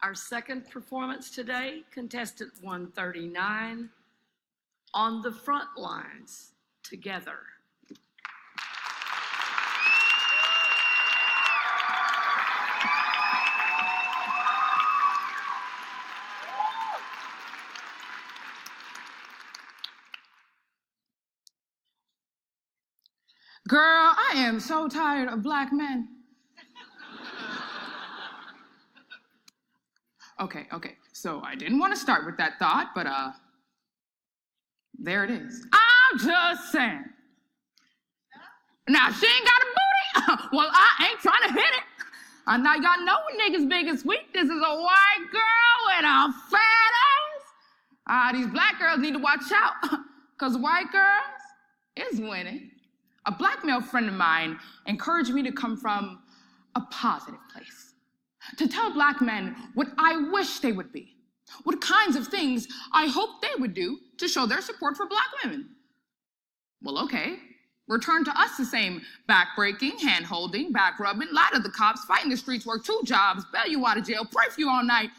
Our second performance today, contestant 139, On the Front Lines, Together. Girl, I am so tired of black men. Okay, so I didn't want to start with that thought, but there it is. I'm just saying. Now, she ain't got a booty. Well, I ain't trying to hit it. And now y'all know niggas big and sweet. This is a white girl with a fat ass. These black girls need to watch out, because white girls is winning. A black male friend of mine encouraged me to come from a positive place. To tell black men what I wish they would be, what kinds of things I hope they would do to show their support for black women. Well, okay, return to us the same back-breaking, hand-holding, back-rubbing, lie to the cops, fight in the streets, work 2 jobs, bail you out of jail, pray for you all night,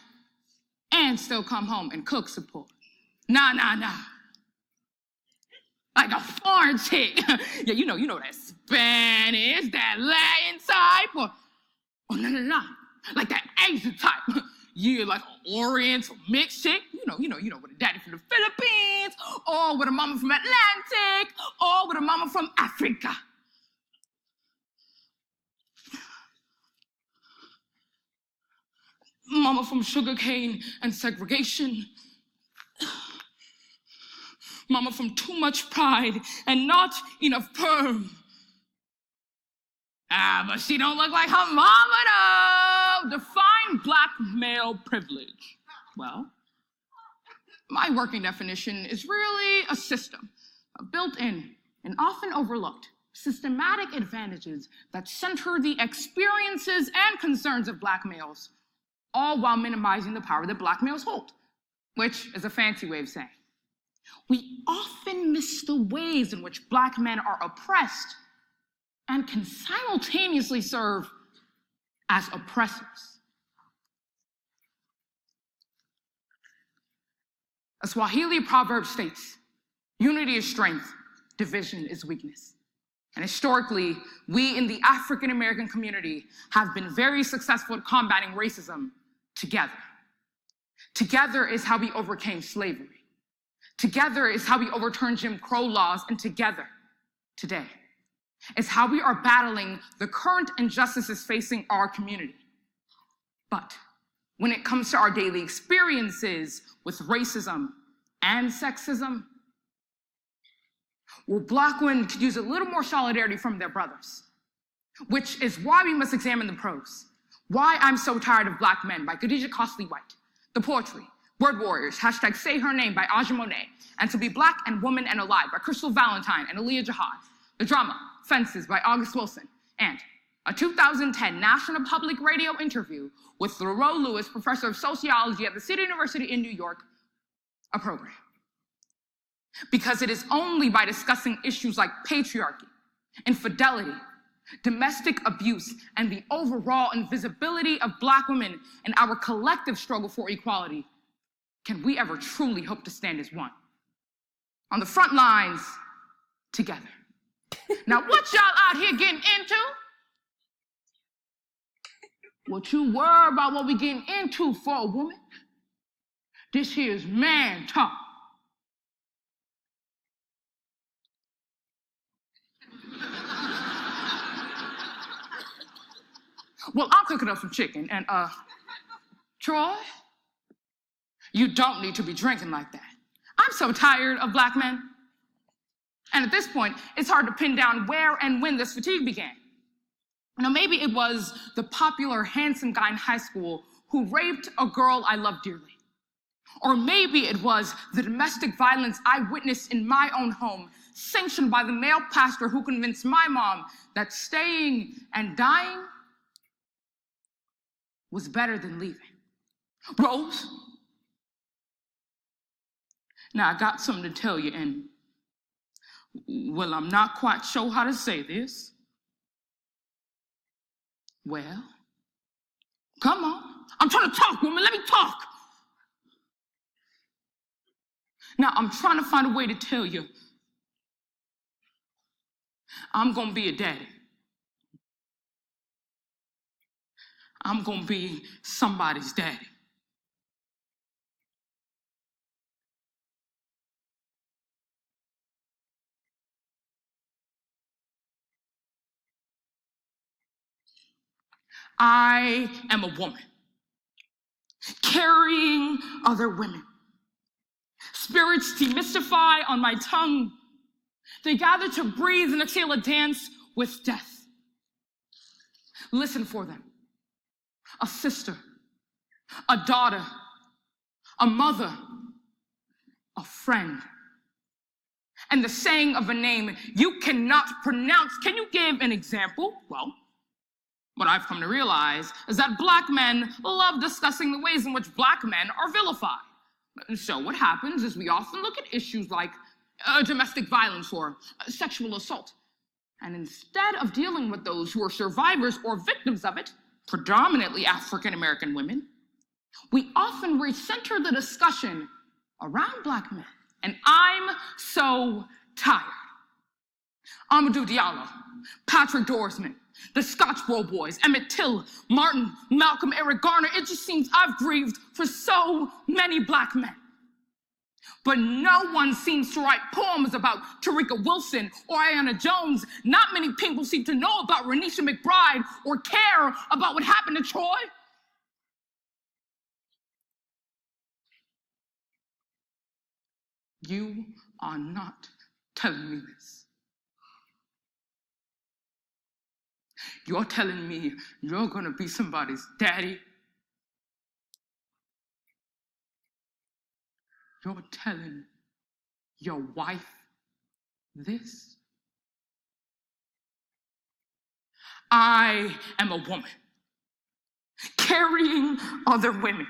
and still come home and cook support. Nah. Like a foreign chick. Yeah, you know that Spanish, that Latin type, or no. Like that Asian type. Yeah, like an Oriental mixed chick. You know, with a daddy from the Philippines, or with a mama from Atlantic, or with a mama from Africa. Mama from sugarcane and segregation. Mama from too much pride and not enough perm. But she don't look like her mama, though. Define black male privilege. Well, my working definition is really a system of built-in and often overlooked systematic advantages that center the experiences and concerns of black males, all while minimizing the power that black males hold, which is a fancy way of saying we often miss the ways in which black men are oppressed and can simultaneously serve as oppressors. A Swahili proverb states, unity is strength, division is weakness. And historically, we in the African American community have been very successful at combating racism together. Together is how we overcame slavery. Together is how we overturned Jim Crow laws, and together, today, is how we are battling the current injustices facing our community. But when it comes to our daily experiences with racism and sexism, well, black women could use a little more solidarity from their brothers, which is why we must examine the prose. Why I'm So Tired of Black Men by Khadijah Costley White, the poetry, Word Warriors, hashtag Say Her Name by Aja Monet, and To Be Black and Woman and Alive by Crystal Valentine and Aaliyah Jihad, the drama Fences by August Wilson, and a 2010 National Public Radio interview with Thoreau Lewis, professor of sociology at the City University in New York, a program. Because it is only by discussing issues like patriarchy, infidelity, domestic abuse, and the overall invisibility of black women in our collective struggle for equality can we ever truly hope to stand as one. On the front lines, together. Now, what y'all out here getting into? What you worry about what we getting into for a woman? This here is man talk. Well, I'm cooking up some chicken, and Troy, you don't need to be drinking like that. I'm so tired of black men. And at this point, it's hard to pin down where and when this fatigue began. Now, maybe it was the popular handsome guy in high school who raped a girl I loved dearly. Or maybe it was the domestic violence I witnessed in my own home, sanctioned by the male pastor who convinced my mom that staying and dying was better than leaving. Rose? Now, I got something to tell you, and, well, I'm not quite sure how to say this. Well, come on. I'm trying to talk, woman. Let me talk. Now, I'm trying to find a way to tell you I'm going to be a daddy. I'm going to be somebody's daddy. I am a woman carrying other women. Spirits demystify on my tongue. They gather to breathe and exhale a dance with death. Listen for them. A sister, a daughter, a mother, a friend. And the saying of a name you cannot pronounce. Can you give an example? Well, what I've come to realize is that black men love discussing the ways in which black men are vilified. So what happens is we often look at issues like domestic violence or sexual assault. And instead of dealing with those who are survivors or victims of it, predominantly African-American women, we often recenter the discussion around black men. And I'm so tired. Amadou Diallo, Patrick Dorsman, the Scottsboro Boys, Emmett Till, Martin, Malcolm, Eric Garner. It just seems I've grieved for so many black men. But no one seems to write poems about Tarika Wilson or Ayanna Jones. Not many people seem to know about Renisha McBride or care about what happened to Troy. You are not telling me this. You're telling me you're gonna be somebody's daddy. You're telling your wife this? I am a woman carrying other women.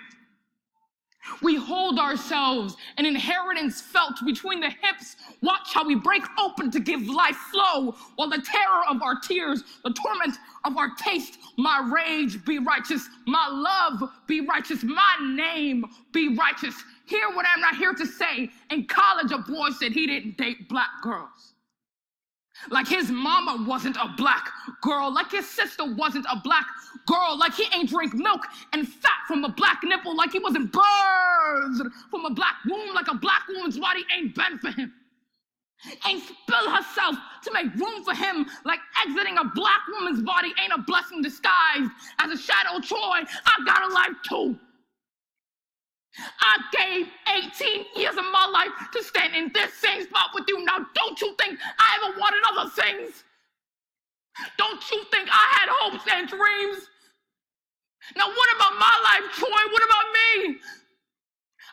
We hold ourselves an inheritance felt between the hips. Watch how we break open to give life flow, while the terror of our tears, the torment of our taste, my rage be righteous, my love be righteous, my name be righteous. Hear what I'm not here to say. In college, a boy said he didn't date black girls. Like his mama wasn't a black girl, like his sister wasn't a black girl, like he ain't drink milk and fat from a black nipple, like he wasn't birthed from a black womb, like a black woman's body ain't bent for him. Ain't spill herself to make room for him, like exiting a black woman's body ain't a blessing disguised as a shadow Troy. I got a life too. I gave 18 years of my life to stand in this same spot with you. Now, don't you think I ever wanted other things? Don't you think I had hopes and dreams? Now, what about my life, Troy? What about me?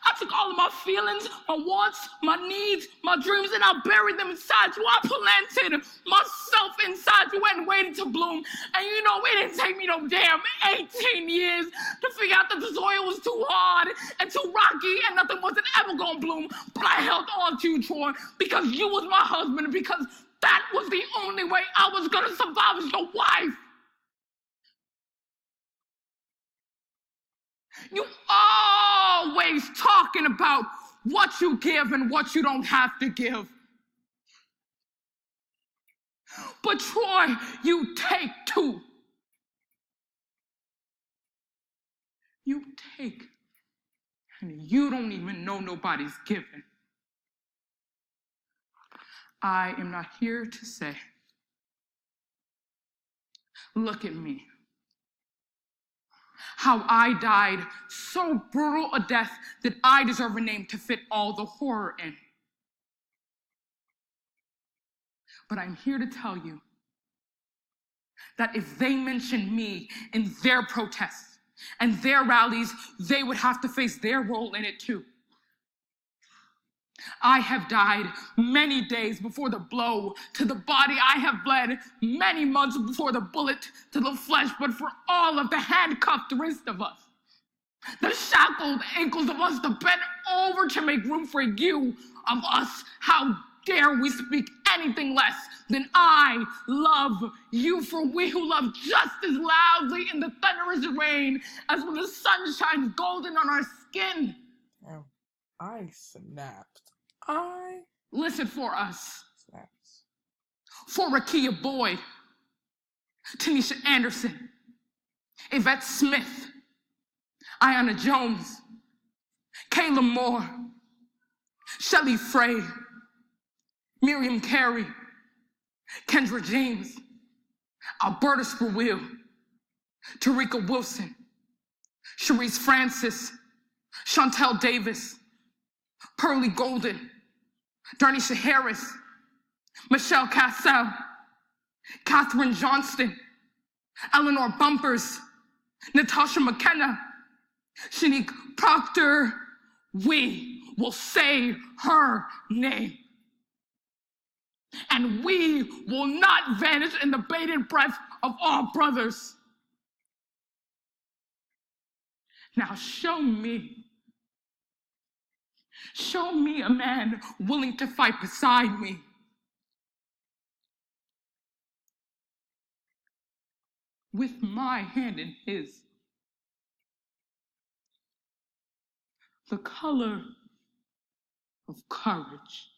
I took all of my feelings, my wants, my needs, my dreams, and I buried them inside you. I planted myself inside you and waited to bloom. And you know, it didn't take me no damn 18 years to figure out that the soil was too hard and too rocky and nothing wasn't ever gonna bloom. But I held on to you, Troy, because you was my husband and because that was the only way I was gonna survive as your wife. You always talking about what you give and what you don't have to give. But Troy, you take too. You take, and you don't even know nobody's giving. I am not here to say, look at me. How I died so brutal a death that I deserve a name to fit all the horror in. But I'm here to tell you that if they mention me in their protests and their rallies, they would have to face their role in it too. I have died many days before the blow to the body. I have bled many months before the bullet to the flesh, but for all of the handcuffed wrists of us, the shackled ankles of us, the bent over to make room for you of us, how dare we speak anything less than I love you, for we who love just as loudly in the thunderous rain as when the sun shines golden on our skin. Damn. I snapped. Listen for us. Snaps. For Rakia Boyd, Tanisha Anderson, Yvette Smith, Ayanna Jones, Kayla Moore, Shelley Frey, Miriam Carey, Kendra James, Alberta Spruill, Tarika Wilson, Sharice Francis, Chantel Davis, Pearlie Golden, Darnisha Harris, Michelle Cassell, Katherine Johnston, Eleanor Bumpers, Natasha McKenna, Shanique Proctor. We will say her name. And we will not vanish in the bated breath of our brothers. Now show me a man willing to fight beside me. With my hand in his. The color of courage.